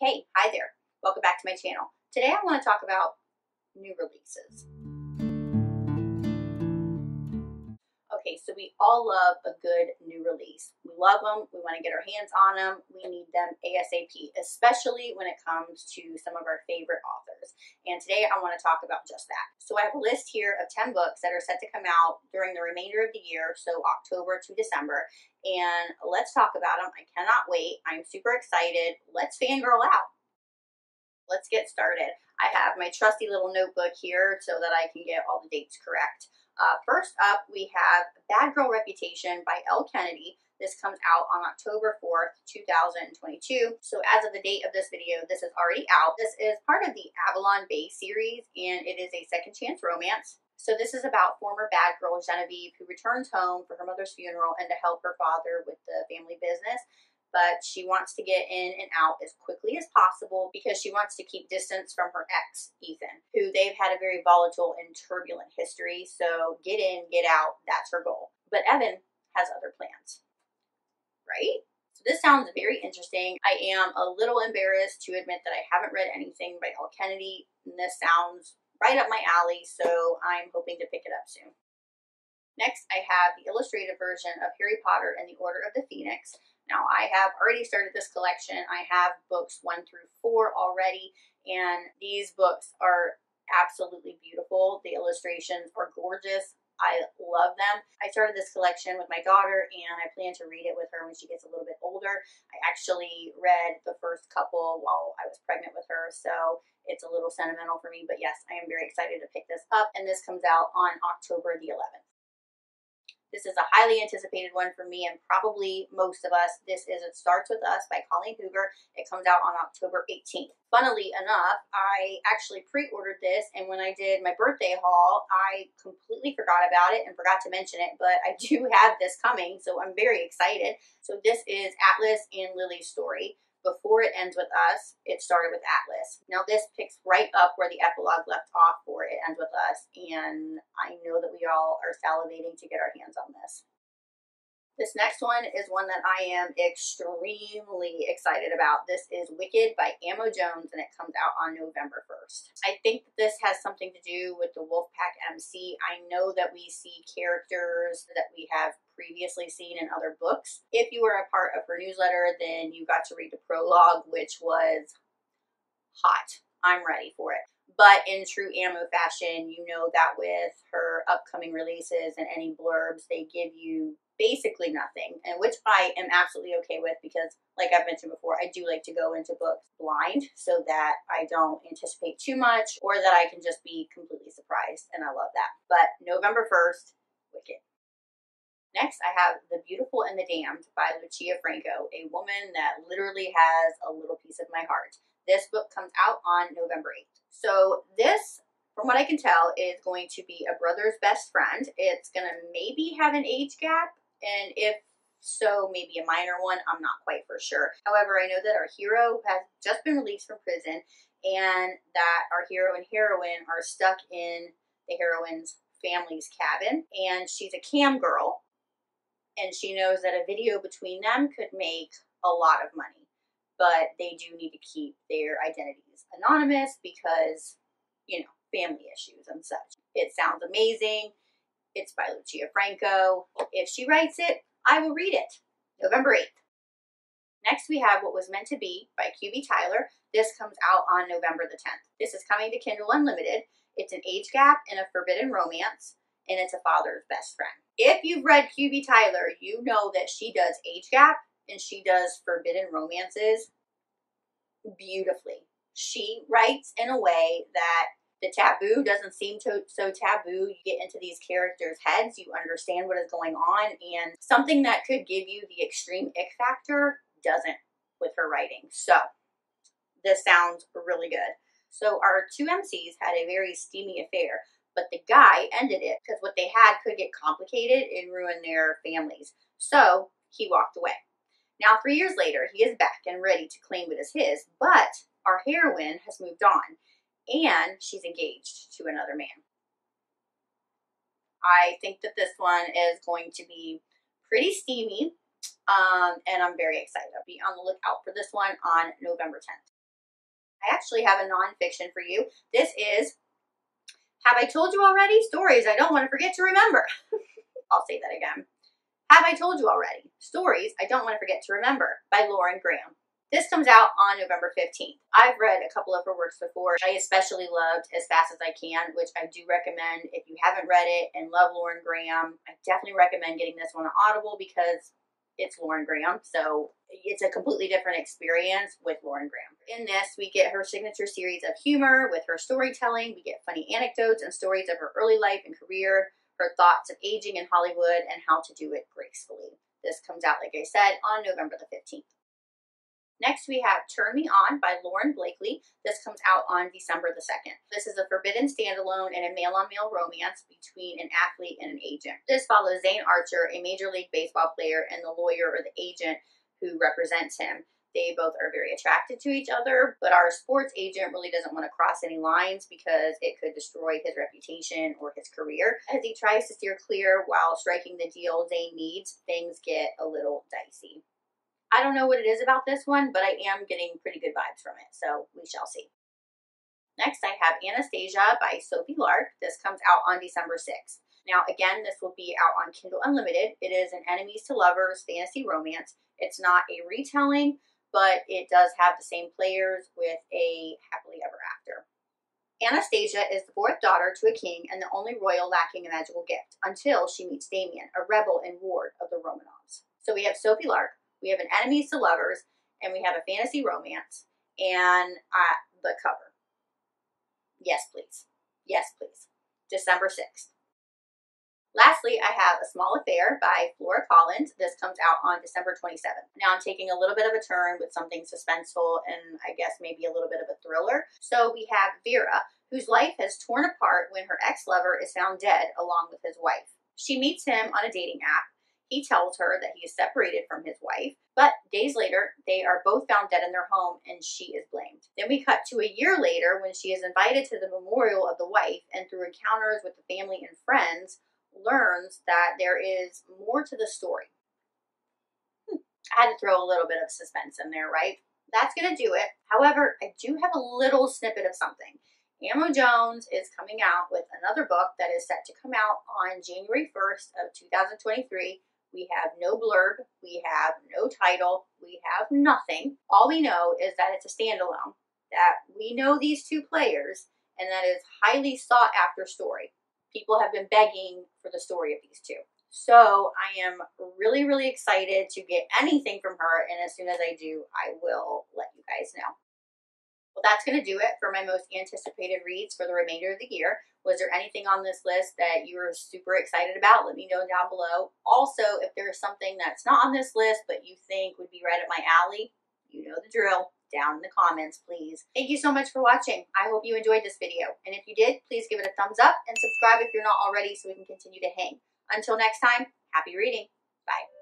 Hey, hi there. Welcome back to my channel. Today I want to talk about new releases. Okay, so we all love a good new release. We love them. We want to get our hands on them. We need them ASAP, especially when it comes to some of our favorite authors. And today I want to talk about just that. So I have a list here of 10 books that are set to come out during the remainder of the year, so October to December. And let's talk about them. I cannot wait. I'm super excited. Let's fangirl out. Let's get started. I have my trusty little notebook here so that I can get all the dates correct. First up, we have Bad Girl Reputation by Elle. This comes out on October 4th, 2022. So as of the date of this video, this is already out. This is part of the Avalon Bay series, and it is a second chance romance. So this is about former bad girl Genevieve who returns home for her mother's funeral and to help her father with the family business. But she wants to get in and out as quickly as possible because she wants to keep distance from her ex, Ethan, who they've had a very volatile and turbulent history. So get in, get out, that's her goal. But Evan has other plans, right? So this sounds very interesting. I am a little embarrassed to admit that I haven't read anything by Elle, and this sounds right up my alley, so I'm hoping to pick it up soon. Next, I have the illustrated version of Harry Potter and the Order of the Phoenix. Now, I have already started this collection. I have books 1 through 4 already, and these books are absolutely beautiful. The illustrations are gorgeous. I love them. I started this collection with my daughter, and I plan to read it with her when she gets a little bit older. I actually read the first couple while I was pregnant with her, so it's a little sentimental for me. But yes, I am very excited to pick this up, and this comes out on October the 11th. This is a highly anticipated one for me and probably most of us. This is It Starts With Us by Colleen Hoover. It comes out on October 18th. Funnily enough, I actually pre-ordered this, and when I did my birthday haul, I completely forgot about it and forgot to mention it, but I do have this coming, so I'm very excited. So this is Atlas and Lily's story. Before It Ends With Us, it started with Atlas. Now this picks right up where the epilogue left off for It Ends With Us, and I know that we all are salivating to get our hands on this. This next one is one that I am extremely excited about. This is Wicked by ^Amazon, and it comes out on November 1st. I think that this has something to do with the Wolfpack MC. I know that we see characters that we have previously seen in other books. If you were a part of her newsletter, then you got to read the prologue, which was hot. I'm ready for it. But in true Amo fashion, you know that with her upcoming releases and any blurbs, they give you basically nothing, and which I am absolutely okay with because, like I've mentioned before, I do like to go into books blind so that I don't anticipate too much or that I can just be completely surprised, and I love that. But November 1st, Wicked. Next, I have The Beautiful and the Damned by Lucia Franco, a woman that literally has a little piece of my heart. This book comes out on November 8th. So this, from what I can tell, is going to be a brother's best friend. It's going to maybe have an age gap, and if so, maybe a minor one. I'm not quite for sure. However, I know that our hero has just been released from prison, and that our hero and heroine are stuck in the heroine's family's cabin, and she's a cam girl, and she knows that a video between them could make a lot of money, but they do need to keep their identities anonymous because, you know, family issues and such. It sounds amazing. It's by Lucia Franco. If she writes it, I will read it. November 8th. Next, we have What Was Meant to Be by QB Tyler. This comes out on November the 10th. This is coming to Kindle Unlimited. It's an age gap and a forbidden romance, and it's a father's best friend. If you've read QB Tyler, you know that she does age gap and she does forbidden romances beautifully. She writes in a way that the taboo doesn't seem so taboo. You get into these characters' heads, you understand what is going on, and something that could give you the extreme ick factor doesn't with her writing. So this sounds really good. So our two MCs had a very steamy affair, but the guy ended it because what they had could get complicated and ruin their families. So he walked away. Now 3 years later, he is back and ready to claim it as his, but our heroine has moved on, and she's engaged to another man. I think that this one is going to be pretty steamy, and I'm very excited. I'll be on the lookout for this one on November 10th. I actually have a nonfiction for you. This is Have I Told You Already? Stories I Don't Want to Forget to Remember. I'll say that again. Have I Told You Already? Stories I Don't Want to Forget to Remember by Lauren Graham. This comes out on November 15th. I've read a couple of her works before. I especially loved As Fast as I Can, which I do recommend. If you haven't read it and love Lauren Graham, I definitely recommend getting this one on Audible because it's Lauren Graham, so it's a completely different experience with Lauren Graham. In this, we get her signature series of humor with her storytelling. We get funny anecdotes and stories of her early life and career, her thoughts of aging in Hollywood, and how to do it gracefully. This comes out, like I said, on November the 15th. Next, we have Turn Me On by Lauren Blakely. This comes out on December the 2nd. This is a forbidden standalone and a male-on-male romance between an athlete and an agent. This follows Zane Archer, a Major League Baseball player, and the lawyer or the agent who represents him. They both are very attracted to each other, but our sports agent really doesn't want to cross any lines because it could destroy his reputation or his career. As he tries to steer clear while striking the deal Zane needs, things get a little dicey. I don't know what it is about this one, but I am getting pretty good vibes from it, so we shall see. Next, I have Anastasia by Sophie Lark. This comes out on December 6th. Now, again, this will be out on Kindle Unlimited. It is an enemies to lovers fantasy romance. It's not a retelling, but it does have the same players with a happily ever after. Anastasia is the fourth daughter to a king and the only royal lacking a magical gift, until she meets Damien, a rebel and ward of the Romanovs. So we have Sophie Lark, we have an enemies to lovers, and we have a fantasy romance, and the cover. Yes, please. Yes, please. December 6th. Lastly, I have A Small Affair by Flora. This comes out on December 27th. Now I'm taking a little bit of a turn with something suspenseful and I guess maybe a little bit of a thriller. So we have Vera, whose life has torn apart when her ex-lover is found dead along with his wife. She meets him on a dating app. He tells her that he is separated from his wife, but days later, they are both found dead in their home and she is blamed. Then we cut to a year later when she is invited to the memorial of the wife and through encounters with the family and friends, learns that there is more to the story. I had to throw a little bit of suspense in there, right? That's going to do it. However, I do have a little snippet of something. *Amo is coming out with another book that is set to come out on January 1st of 2023. We have no blurb, we have no title, we have nothing. All we know is that it's a standalone, that we know these two players, and that is highly sought after story. People have been begging for the story of these two. So I am really, really excited to get anything from her, and as soon as I do, I will let you guys know. Well, that's going to do it for my most anticipated reads for the remainder of the year. Was there anything on this list that you were super excited about? Let me know down below. Also, if there's something that's not on this list but you think would be right up my alley, you know the drill. Down in the comments, please. Thank you so much for watching. I hope you enjoyed this video. And if you did, please give it a thumbs up and subscribe if you're not already so we can continue to hang. Until next time, happy reading. Bye.